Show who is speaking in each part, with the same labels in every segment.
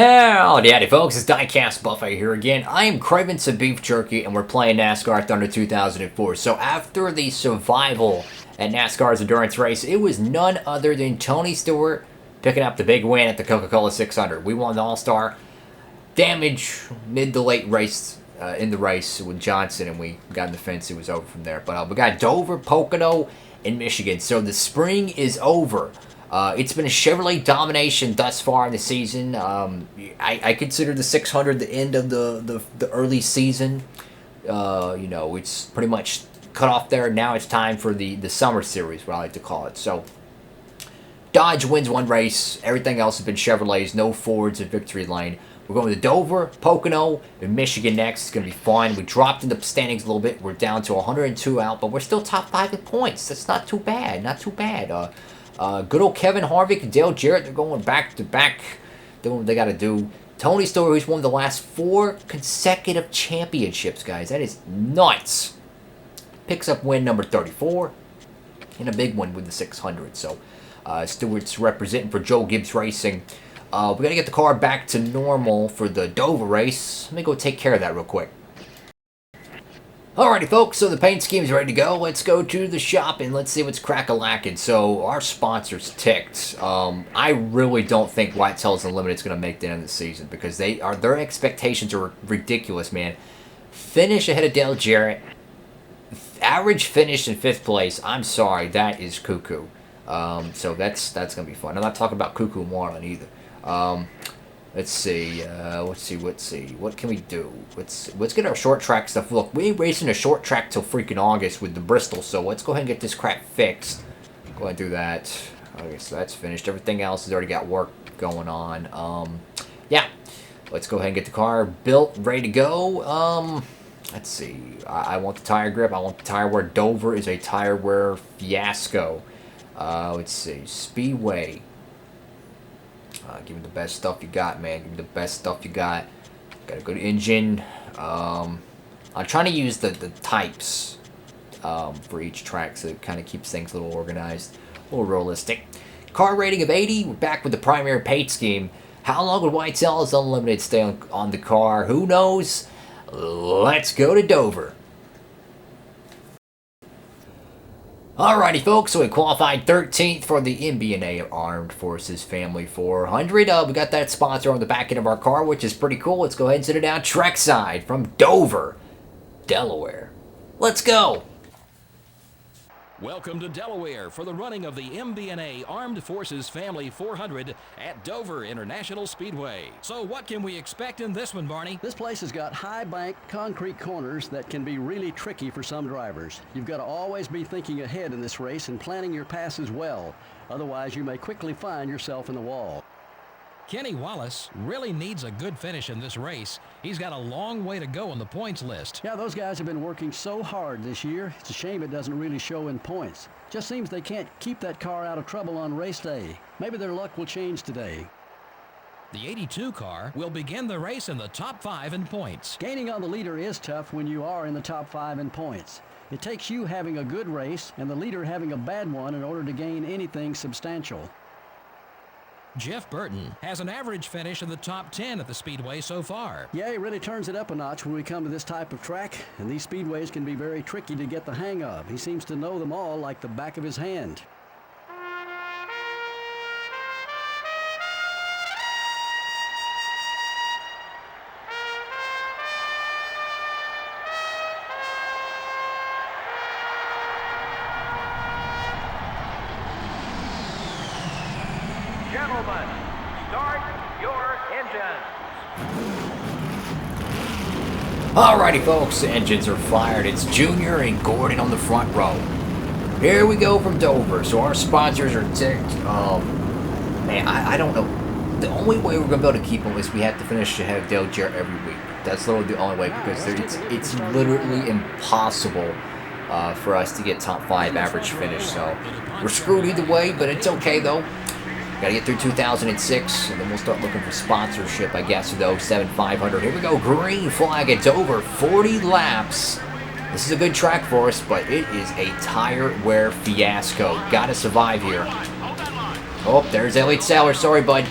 Speaker 1: Howdy folks, it's DIECAST Buffet here again. I am craving some beef jerky and we're playing NASCAR Thunder 2004. So after the survival at NASCAR's endurance race, it was none other than Tony Stewart picking up the big win at the Coca-Cola 600. We won the All-Star damage mid to late race in the race with Johnson, and we got in the fence. It was over from there. But we got Dover, Pocono, and Michigan. So the spring is over. It's been a Chevrolet domination thus far in the season. I consider the 600 the end of the early season. You know, it's pretty much cut off there. Now it's time for the summer series, what I like to call it. So Dodge wins one race. Everything else has been Chevrolets. No Fords in victory lane. We're going to Dover, Pocono, and Michigan next. It's going to be fun. We dropped in the standings a little bit. We're down to 102 out, but we're still top 5 in points. That's not too bad. Not too bad. Good old Kevin Harvick and Dale Jarrett, they're going back to back, doing what they got to do. Tony Stewart, who's won the last 4 consecutive championships, guys. That is nuts. Picks up win number 34, and a big one with the 600. So Stewart's representing for Joe Gibbs Racing. We got to get the car back to normal for the Dover race. Let me go take care of that real quick. Alrighty folks, so the paint scheme is ready to go. Let's go to the shop and let's see what's crack-a-lacking. So our sponsors ticked. I really don't think Whitetails Unlimited is going to make the end of the season because their expectations are ridiculous, man. Finish ahead of Dale Jarrett. Average finish in 5th place. I'm sorry, that is cuckoo. So that's going to be fun. I'm not talking about Cuckoo Marlin either. Let's see. What can we do? Let's get our short track stuff. Look, we ain't racing a short track till freaking August with the Bristol, so let's go ahead and get this crap fixed. Go ahead and do that. Okay, so that's finished. Everything else has already got work going on. Yeah. Let's go ahead and get the car built, ready to go. Let's see. I want the tire grip. I want the tire wear. Dover is a tire wear fiasco. Let's see. Speedway. Give me the best stuff you got, man. Give me the best stuff you got. Got a good engine. I'm trying to use the types for each track, so it kind of keeps things a little organized, a little realistic. Car rating of 80. We're back with the primary paint scheme. How long would Whitetails Unlimited stay on the car? Who knows? Let's go to Dover. Alrighty folks, so we qualified 13th for the MBNA Armed Forces Family 400. We got that sponsor on the back end of our car, which is pretty cool. Let's go ahead and sit it down trackside from Dover, Delaware. Let's go!
Speaker 2: Welcome to Delaware for the running of the MBNA Armed Forces Family 400 at Dover International Speedway. So what can we expect in this one, Barney?
Speaker 3: This place has got high bank concrete corners that can be really tricky for some drivers. You've got to always be thinking ahead in this race and planning your passes well. Otherwise, you may quickly find yourself in the wall.
Speaker 2: Kenny Wallace really needs a good finish in this race. He's got a long way to go on the points list.
Speaker 3: Yeah, those guys have been working so hard this year. It's a shame it doesn't really show in points. Just seems they can't keep that car out of trouble on race day. Maybe their luck will change today.
Speaker 2: The 82 car will begin the race in the top 5 in points.
Speaker 3: Gaining on the leader is tough when you are in the top 5 in points. It takes you having a good race and the leader having a bad one in order to gain anything substantial.
Speaker 2: Jeff Burton has an average finish in the top 10 at the Speedway so far.
Speaker 3: Yeah, he really turns it up a notch when we come to this type of track, and these speedways can be very tricky to get the hang of. He seems to know them all like the back of his hand.
Speaker 4: Gentlemen, start your engines.
Speaker 1: Alrighty folks, the engines are fired. It's Junior and Gordon on the front row. Here we go from Dover. So our sponsors are ticked. Man, I don't know. The only way we're going to be able to keep them is we have to finish ahead of Dale Jarrett every week. That's literally the only way because it's literally impossible for us to get top 5 average finish. So we're screwed either way, but it's okay though. Gotta get through 2006, and then we'll start looking for sponsorship, I guess, for the 07 500. Here we go, green flag, it's over, 40 laps. This is a good track for us, but it is a tire wear fiasco. Gotta survive here. Oh, there's Elliott Sailor, sorry, bud.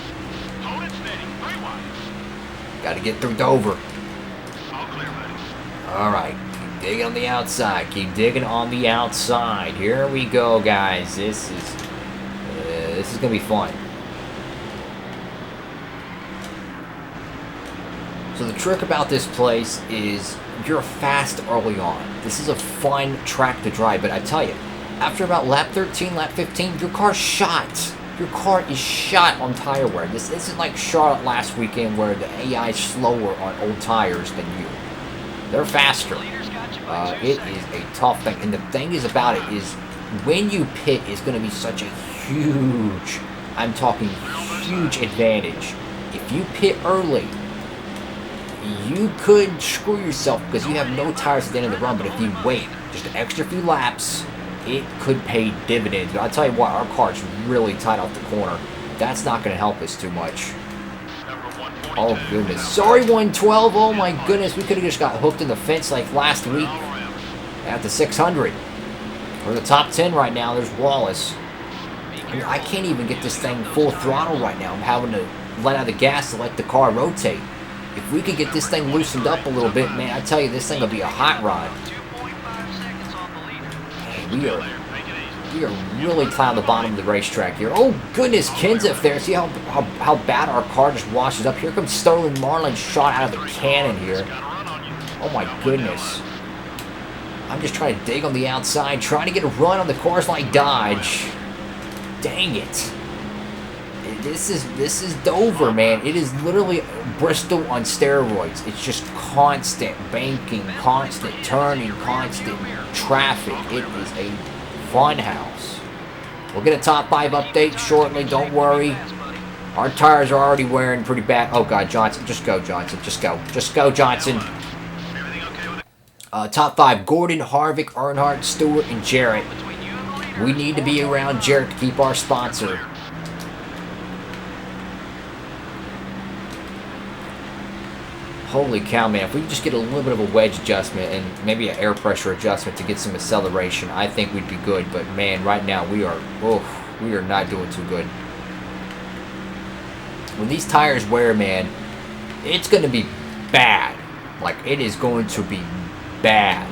Speaker 1: Got to get through Dover. All right. Keep digging on the outside. Keep digging on the outside. Here we go, guys. This is going to be fun. So the trick about this place is you're fast early on. This is a fun track to drive, but I tell you, after about lap 13, lap 15, your car's shot. Your car is shot on tire wear. This isn't like Charlotte last weekend where the AI is slower on old tires than you. They're faster. It is a tough thing. And the thing is about it is when you pit is going to be such a huge, I'm talking huge advantage. If you pit early, you could screw yourself because you have no tires at the end of the run. But if you wait just an extra few laps, it could pay dividends. But I'll tell you what, our car's really tight off the corner. That's not going to help us too much. Oh, goodness. Sorry, 112. Oh, my goodness. We could have just got hooked in the fence like last week at the 600. We're in the top 10 right now. There's Wallace. I mean, I can't even get this thing full throttle right now. I'm having to let out the gas to let the car rotate. If we could get this thing loosened up a little bit, man, I tell you, this thing will be a hot rod. Man, we are really climbing the bottom of the racetrack here. Oh, goodness, Kenseth there. See how bad our car just washes up. Here comes Sterling Marlin shot out of the cannon here. Oh, my goodness. I'm just trying to dig on the outside, trying to get a run on the course like Dodge. Dang it. This is Dover, man. It is literally Bristol on steroids. It's just constant banking, constant turning, constant traffic. It is a fun house. We'll get a top 5 update shortly. Don't worry. Our tires are already wearing pretty bad. Oh, God, Johnson. Just go, Johnson. Just go. Just go, Johnson. Top 5. Gordon, Harvick, Earnhardt, Stewart, and Jarrett. We need to be around Jarrett to keep our sponsor. Holy cow, man. If we could just get a little bit of a wedge adjustment and maybe an air pressure adjustment to get some acceleration, I think we'd be good. But, man, right now we are not doing too good. When these tires wear, man, it's going to be bad. Like, it is going to be bad.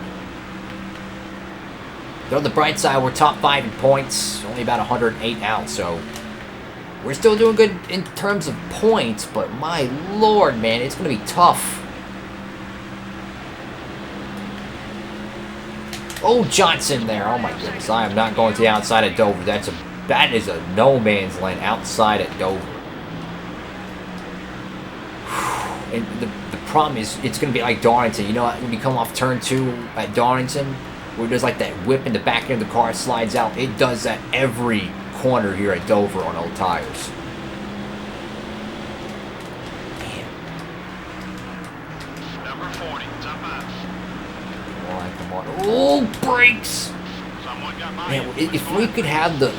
Speaker 1: But on the bright side, we're top 5 in points. Only about 108 out, so we're still doing good in terms of points, but my lord, man, it's going to be tough. Oh, Johnson there. Oh, my goodness. I am not going to the outside of Dover. That is a no man's land outside of Dover. And the problem is it's going to be like Darlington. You know what? When you come off turn 2 at Darlington, where there's like that whip in the back end of the car slides out, it does that every corner here at Dover on old tires. Man.
Speaker 5: Number 40, top 5.
Speaker 1: Come on. Oh, brakes! Man, if we could have the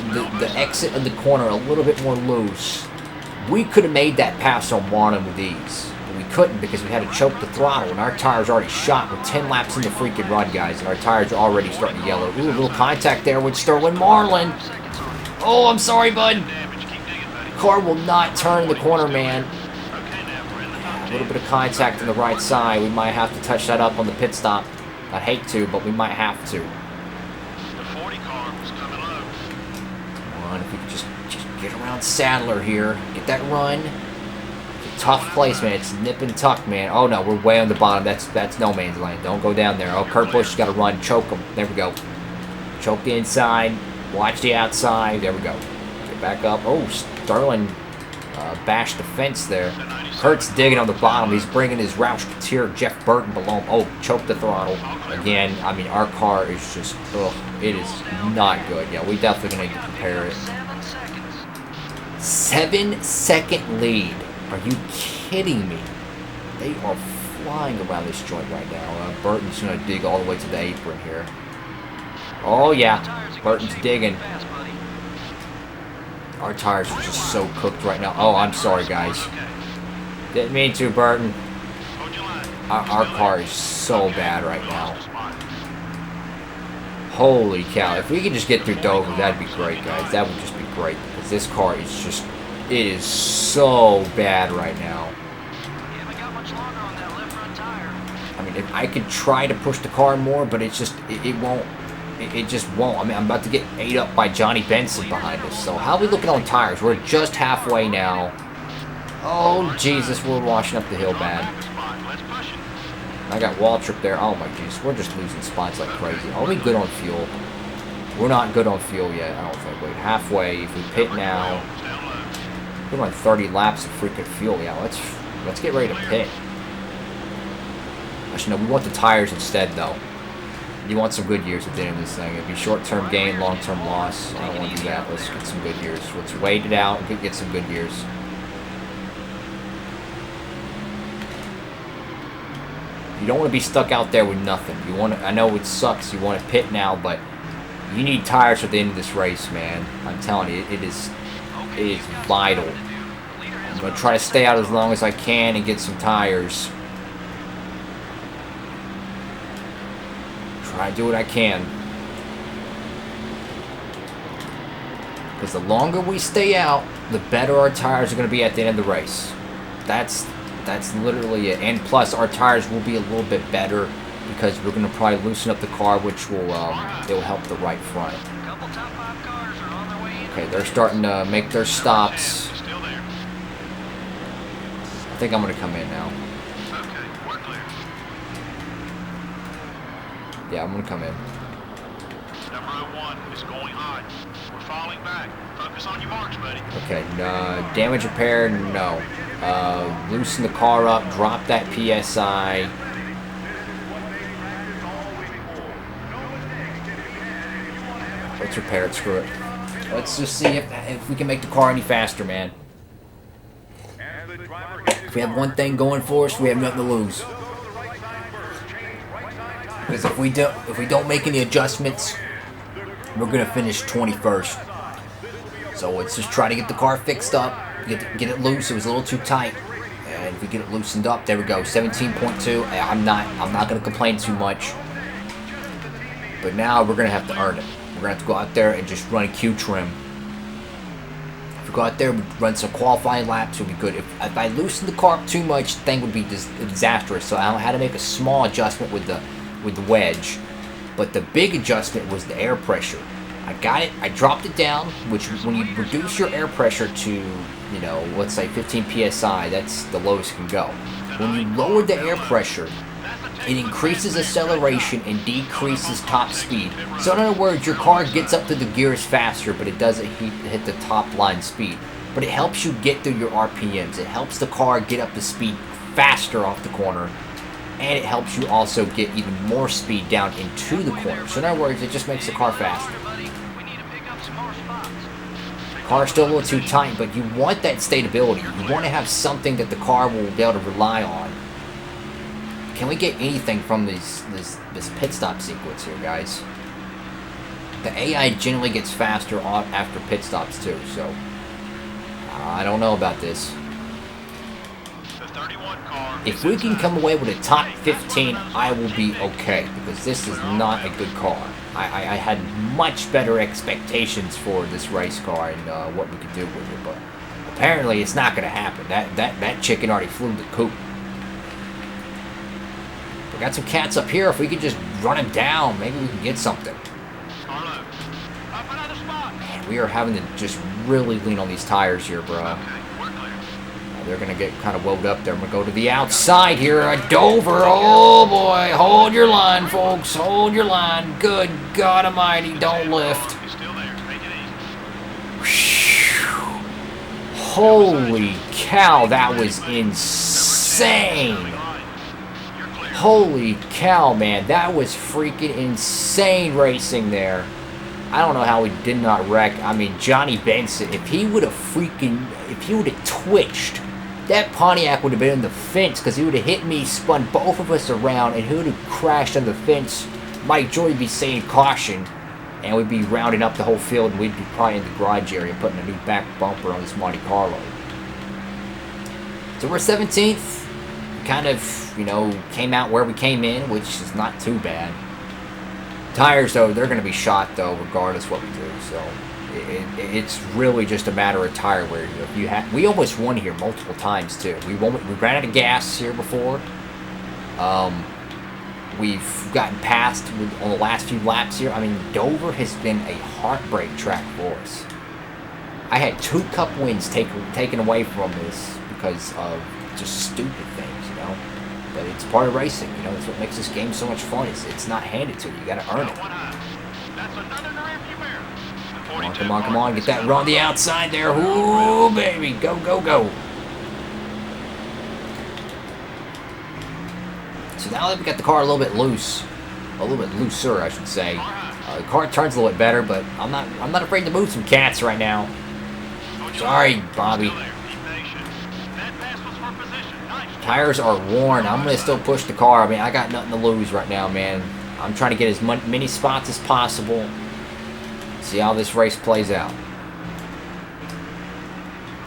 Speaker 1: exit of the corner a little bit more loose, we could have made that pass on one with ease. But we couldn't because we had to choke the throttle, and our tires already shot. We're 10 laps in the freaking run, guys, and our tires are already starting to yellow. Ooh, a little contact there with Sterling Marlin. Oh, I'm sorry, bud. Car will not turn the corner, man. A little bit of contact on the right side. We might have to touch that up on the pit stop. I'd hate to, but we might have to.
Speaker 5: The 40 car was coming low.
Speaker 1: Come on, if we could just get around Sadler here. Get that run. It's a tough place, man. It's nip and tuck, man. Oh, no, we're way on the bottom. That's no man's land. Don't go down there. Oh, Kurt Busch has got to run. Choke him. There we go. Choke the inside. Watch the outside. There we go. Get back up. Oh, Sterling bashed the fence there. Kurt's digging on the bottom. He's bringing his Roush Couture, Jeff Burton below him. Oh, choked the throttle. Again, I mean, our car is just, it is not good. Yeah, we definitely need to compare it. 7-second lead. Are you kidding me? They are flying around this joint right now. Burton's going to dig all the way to the apron here. Oh, yeah. Burton's digging. Our tires are just so cooked right now. Oh, I'm sorry, guys. Didn't mean to, Burton. Our car is so bad right now. Holy cow. If we could just get through Dover, that'd be great, guys. That would just be great. Because this car is just, it is so bad right now. mean, if I could try to push the car more, but it's just, it won't. It just won't. I mean, I'm about to get ate up by Johnny Benson behind us. So how are we looking on tires? We're just halfway now. Oh, Jesus, we're washing up the hill bad. I got WALTRIP there. Oh, my Jesus, we're just losing spots like crazy. Are we good on fuel? We're not good on fuel yet, I don't think. Wait, halfway. If we pit now, we're on 30 laps of freaking fuel. Yeah, let's get ready to pit. Actually, no, we want the tires instead, though. You want some good years at the end of this thing. It'd be short-term gain, long-term loss. I don't want to do that. Let's get some good years. Let's wait it out and get some good years. You don't want to be stuck out there with nothing. You want to, I know it sucks. You want to pit now, but you need tires at the end of this race, man. I'm telling you, it is vital. I'm going to try to stay out as long as I can and get some tires. Try to do what I can. Because the longer we stay out, the better our tires are going to be at the end of the race. That's literally it. And plus, our tires will be a little bit better because we're going to probably loosen up the car, which will it will help the right front. Okay, they're starting to make their stops. I think I'm going to come in now. Yeah, I'm going to come in.
Speaker 5: Number 01 is going hot. We're falling back. Focus on your marks, buddy.
Speaker 1: Okay, damage repair, no. Loosen the car up, drop that PSI. Let's repair it, screw it. Let's just see if we can make the car any faster, man. If we have one thing going for us, we have nothing to lose. Because if we don't make any adjustments, we're gonna finish 21st. So let's just try to get the car fixed up, get it loose. It was a little too tight, and if we get it loosened up, there we go. 17.2. I'm not gonna complain too much. But now we're gonna have to earn it. We're gonna have to go out there and just run a Q trim. If we go out there, we run some qualifying laps, it'll be good. If I loosen the car up too much, the thing would be disastrous. So I had to make a small adjustment with the wedge, but the big adjustment was the air pressure. I got it, I dropped it down, which when you reduce your air pressure to, you know, let's say 15 psi, that's the lowest it can go. When you lower the air pressure, it increases acceleration and decreases top speed. So in other words, your car gets up to the gears faster, but it doesn't hit the top line speed. But it helps you get through your RPMs. It helps the car get up to speed faster off the corner. And it helps you also get even more speed down into the corner. So in other words, it just makes the car faster. The car's still a little too tight, but you want that stability. You want to have something that the car will be able to rely on. Can we get anything from this pit stop sequence here, guys? The AI generally gets faster after pit stops too, so I don't know about this. If we can come away with a top 15, I will be okay, because this is not a good car. I had much better expectations for this race car and what we could do with it, but apparently it's not going to happen. That chicken already flew the coop. We got some cats up here. If we could just run him down, maybe we can get something. Man, we are having to just really lean on these tires here, bro. They're going to get kind of woed up there. I'm going to go to the outside here at Dover. Oh, boy. Hold your line, folks. Hold your line. Good God Almighty. Don't lift. Holy cow. That was insane. Holy cow, man. That was freaking insane racing there. I don't know how he did not wreck. I mean, Johnny Benson, if he would have twitched, that Pontiac would have been in the fence, because he would have hit me, spun both of us around, and he would have crashed on the fence. Mike Joy would be saying caution, and we'd be rounding up the whole field, and we'd be probably in the garage area putting a new back bumper on this Monte Carlo. So we're 17th. Kind of, you know, came out where we came in, which is not too bad. Tires, though, they're going to be shot, though, regardless what we do. So it's really just a matter of tire wear. We almost won here multiple times too. We ran out of gas here before. we've gotten past on the last few laps here. I mean, Dover has been a heartbreak track for us. I had 2 Cup wins taken away from this because of just stupid things, you know. But it's part of racing, you know. That's what makes this game so much fun. It's not handed to you. You got to earn it. Come on, come on, come on. Get that run on the outside there. Ooh, baby. Go, go, go. So now that we got the car a little bit loose, a little bit looser, I should say. The car turns a little bit better, but I'm not afraid to move some cats right now. Sorry, Bobby. Tires are worn. I'm going to still push the car. I mean, I got nothing to lose right now, man. I'm trying to get as many spots as possible. See how this race plays out.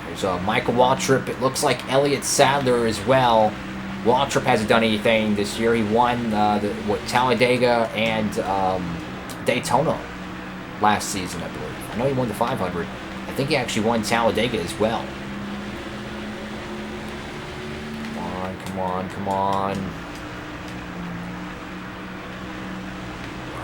Speaker 1: There's Michael Waltrip. It looks like Elliott Sadler as well. Waltrip hasn't done anything this year. He won Talladega and Daytona last season, I believe. I know he won the 500. I think he actually won Talladega as well. Come on, come on.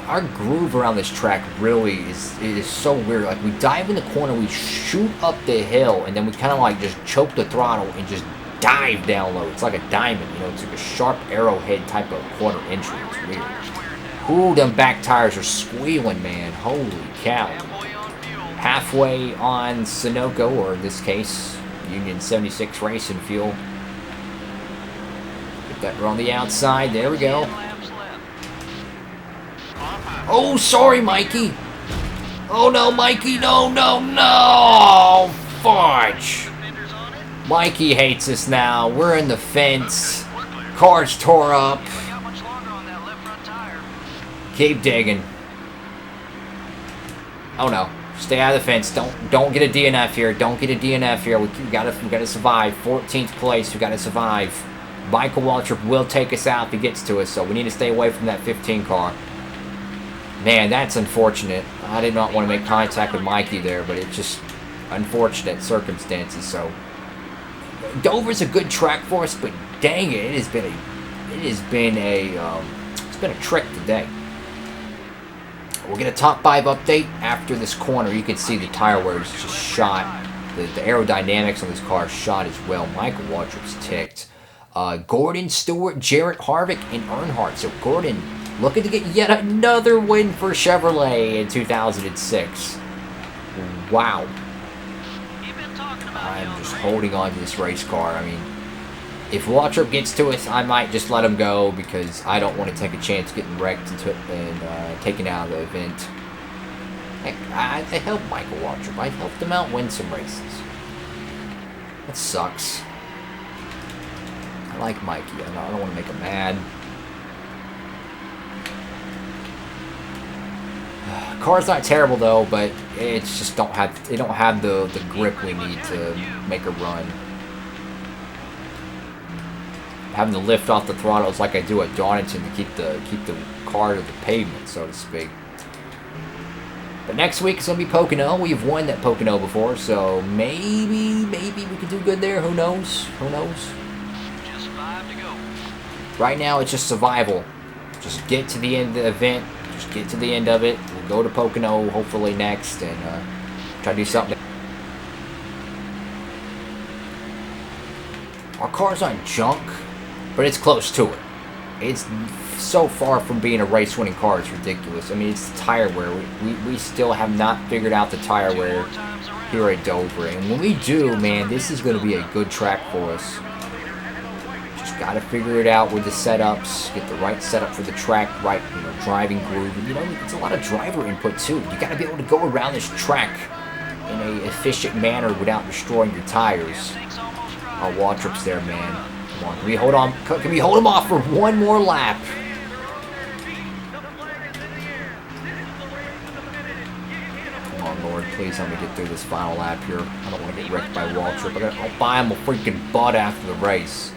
Speaker 1: Our groove around this track really is so weird. Like, we dive in the corner, we shoot up the hill, and then we kind of like just choke the throttle and just dive down low. It's like a diamond, you know. It's like a sharp arrowhead type of corner entry. It's weird. Ooh, them back tires are squealing, man. Holy cow. Halfway on Sunoco, or in this case, Union 76 Racing Fuel. Get that on the outside. There we go. Oh, sorry, Mikey. Oh, no, Mikey. No, no, no. Fudge. Mikey hates us now. We're in the fence. Car's tore up. Keep digging. Oh, no. Stay out of the fence. Don't get a DNF here. Don't get a DNF here. We gotta survive. 14th place. We gotta survive. Michael Waltrip will take us out if he gets to us, so we need to stay away from that 15 car. Man, that's unfortunate. I did not want to make contact with Mikey there, but it's just unfortunate circumstances. So Dover's a good track for us, but dang it, it's been a trick today. We'll get a top 5 update after this corner. You can see the tire wear is just shot. The aerodynamics on this car is shot as well. Michael Waltrip's ticked. Gordon, Stewart, Jarrett Harvick, and Earnhardt. So Gordon looking to get yet another win for Chevrolet in 2006. Wow. I'm just holding on to this race car. I mean, if Waltrip gets to us, I might just let him go because I don't want to take a chance getting wrecked and taken out of the event. Heck, I helped Michael Waltrip. I helped him out win some races. That sucks. I like Mikey. I don't want to make him mad. Car's not terrible though, but it's just don't have the grip we need to make a run. Having to lift off the throttles like I do at Donington to keep the car to the pavement, so to speak. But next week it's gonna be Pocono. We've won that Pocono before, so maybe we can do good there. Who knows? Who knows?
Speaker 4: Just 5 to go.
Speaker 1: Right now it's just survival. Just get to the end of the event. Just get to the end of it. We'll go to Pocono hopefully next and try to do something. Our car's not junk, but it's close to it. It's so far from being a race-winning car, it's ridiculous. I mean, it's the tire wear. We still have not figured out the tire wear here at Dover. And when we do, man, this is going to be a good track for us. Just got to figure it out with the setups, get the right setup for the track, right, driving groove. And, it's a lot of driver input, too. You got to be able to go around this track in an efficient manner without destroying your tires. Oh, Waltrip's there, man. Come on, can we hold on? Can we hold him off for one more lap? Come on, Lord, please help me get through this final lap here. I don't want to get wrecked by Waltrip. I'll buy him a freaking butt after the race.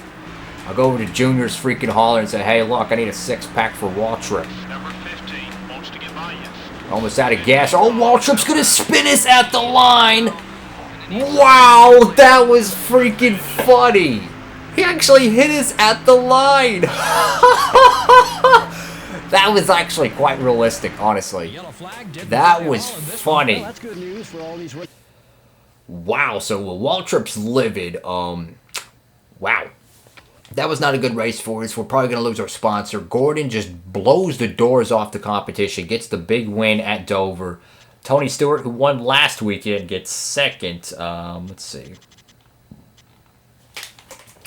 Speaker 1: I'll go over to Junior's freaking hauler and say, hey, look, I need a 6-pack for Waltrip.
Speaker 5: Number 15 wants to get by you.
Speaker 1: Almost out of gas. Oh, Waltrip's going to spin us at the line. Wow, that was freaking funny. He actually hit us at the line. That was actually quite realistic, honestly.
Speaker 2: Yellow flag didn't
Speaker 1: That
Speaker 2: fly
Speaker 1: was
Speaker 2: all in this
Speaker 1: funny.
Speaker 3: Well, that's good news for all these.
Speaker 1: Wow, so WALTRIP's livid. Wow. That was not a good race for us. We're probably going to lose our sponsor. Gordon just blows the doors off the competition, gets the big win at Dover. Tony Stewart, who won last weekend, gets second. Let's see.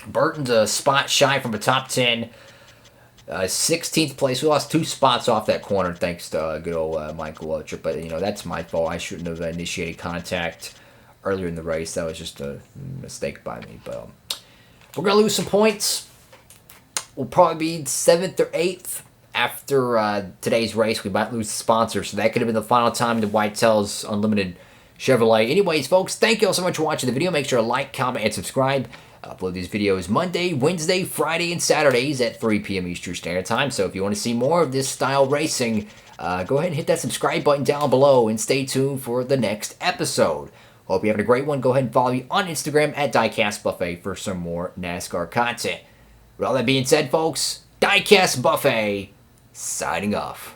Speaker 1: Burton's a spot shy from a top 10. 16th place. We lost 2 spots off that corner thanks to good old Michael WALTRIP. But, you know, that's my fault. I shouldn't have initiated contact earlier in the race. That was just a mistake by me. But we're going to lose some points. We'll probably be 7th or 8th after today's race. We might lose the sponsor. So that could have been the final time the Whitetails Unlimited Chevrolet. Anyways, folks, thank you all so much for watching the video. Make sure to like, comment, and subscribe. I upload these videos Monday, Wednesday, Friday, and Saturdays at 3 p.m. Eastern Standard Time. So if you want to see more of this style racing, go ahead and hit that subscribe button down below and stay tuned for the next episode. Hope you're having a great one. Go ahead and follow me on Instagram at DIECAST Buffet for some more NASCAR content. With all that being said, folks, DIECAST Buffet signing off.